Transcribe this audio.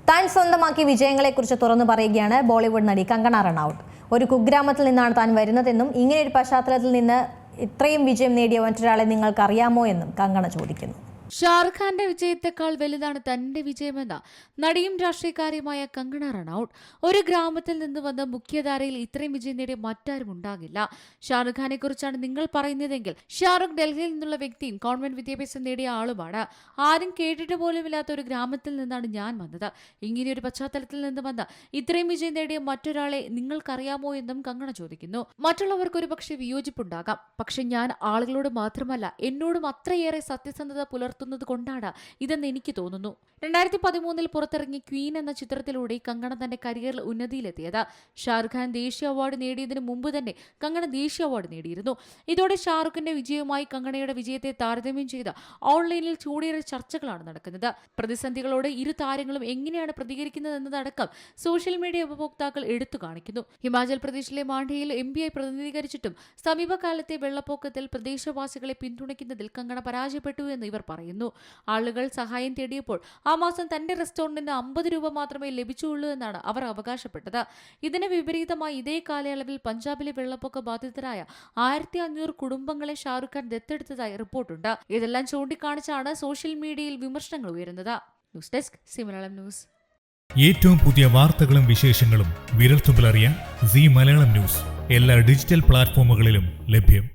താൻ സ്വന്തമാക്കിയ വിജയങ്ങളെക്കുറിച്ച് തുറന്നു പറയുകയാണ് ബോളിവുഡ് നടി കങ്കണ റണൌട്ട്. ഒരു കുഗ്രാമത്തിൽ നിന്നാണ് താൻ വരുന്നതെന്നും ഇങ്ങനെയൊരു പശ്ചാത്തലത്തിൽ നിന്ന് ഇത്രയും വിജയം നേടിയ മറ്റൊരാളെ നിങ്ങൾക്ക് അറിയാമോ എന്നും കങ്കണ ചോദിക്കുന്നു. ഷാറുഖ് ഖാന്റെ വിജയത്തെക്കാൾ വലുതാണ് തന്റെ വിജയമെന്ന നടിയും രാഷ്ട്രീയക്കാരിയുമായ കങ്കണ റണൌട്ട്. ഒരു ഗ്രാമത്തിൽ നിന്ന് വന്ന് മുഖ്യധാരയിൽ ഇത്രയും വിജയം നേടിയ മറ്റാരും ഉണ്ടാകില്ല. ഷാറുഖ് ഖാനെ കുറിച്ചാണ് നിങ്ങൾ പറയുന്നതെങ്കിൽ ഷാറുഖ് ഡൽഹിയിൽ നിന്നുള്ള വ്യക്തിയും കോൺവെന്റ് വിദ്യാഭ്യാസം നേടിയ ആളുമാണ്. ആരും കേട്ടിട്ട് പോലുമില്ലാത്ത ഒരു ഗ്രാമത്തിൽ നിന്നാണ് ഞാൻ വന്നത്. ഇങ്ങനെയൊരു പശ്ചാത്തലത്തിൽ നിന്ന് വന്ന് ഇത്രയും വിജയം നേടിയ മറ്റൊരാളെ നിങ്ങൾക്കറിയാമോ എന്നും കങ്കണ ചോദിക്കുന്നു. മറ്റുള്ളവർക്ക് ഒരു പക്ഷേ വിയോജിപ്പുണ്ടാകാം, പക്ഷെ ഞാൻ ആളുകളോട് മാത്രമല്ല എന്നോടും അത്രയേറെ സത്യസന്ധത പുലർത്തുന്നത് കൊണ്ടാണ് ഇതെന്ന് എനിക്ക് തോന്നുന്നു. 2013 പുറത്തിറങ്ങിയ ക്വീൻ എന്ന ചിത്രത്തിലൂടെ കങ്കണ തന്റെ കരിയറിൽ ഉന്നതിയിലെത്തിയത്. ഷാറുഖ് ഖാൻ ദേശീയ അവാർഡ് നേടിയതിനു മുമ്പ് തന്നെ കങ്കണ ദേശീയ അവാർഡ് നേടിയിരുന്നു. ഇതോടെ ഷാറുഖിന്റെ വിജയവുമായി കങ്കണയുടെ വിജയത്തെ താരതമ്യം ചെയ്ത് ഓൺലൈനിൽ ചൂടേറെ ചർച്ചകളാണ് നടക്കുന്നത്. പ്രതിസന്ധികളോട് ഇരു താരങ്ങളും എങ്ങനെയാണ് പ്രതികരിക്കുന്നതെന്നതടക്കം സോഷ്യൽ മീഡിയ ഉപഭോക്താക്കൾ എടുത്തു കാണിക്കുന്നു. ഹിമാചൽ പ്രദേശിലെ മാണ്ഡ്യയിൽ MP ആയി പ്രതിനിധീകരിച്ചിട്ടും സമീപകാലത്തെ വെള്ളപ്പൊക്കത്തിൽ പ്രദേശവാസികളെ പിന്തുണയ്ക്കുന്നതിൽ കങ്കണ പരാജയപ്പെട്ടു എന്ന് ഇവർ പറയുന്നു. ആളുകൾ സഹായം തേടിയപ്പോൾ ആ മാസം തന്റെ റെസ്റ്റോറന്റിന് 50 രൂപ മാത്രമേ ലഭിച്ചുള്ളൂ എന്നാണ് അവർ അവകാശപ്പെട്ടത്. ഇതിന് വിപരീതമായി ഇതേ കാലയളവിൽ പഞ്ചാബിലെ വെള്ളപ്പൊക്ക ബാധിതരായ 1500 കുടുംബങ്ങളെ ഷാറുഖ് ഖാൻ ദത്തെടുത്തതായി റിപ്പോർട്ടുണ്ട്. ഇതെല്ലാം ചൂണ്ടിക്കാണിച്ചാണ് സോഷ്യൽ മീഡിയയിൽ വിമർശനങ്ങൾ ഉയരുന്നത്. News desk C Malayalam news. ഏറ്റവും പുതിയ വാർത്തകളും വിശേഷങ്ങളും വിരൽത്തുമ്പിലറിയാൻ സി മലയാളം ന്യൂസ് എല്ലാ ഡിജിറ്റൽ പ്ലാറ്റ്ഫോമുകളിലും ലഭ്യം.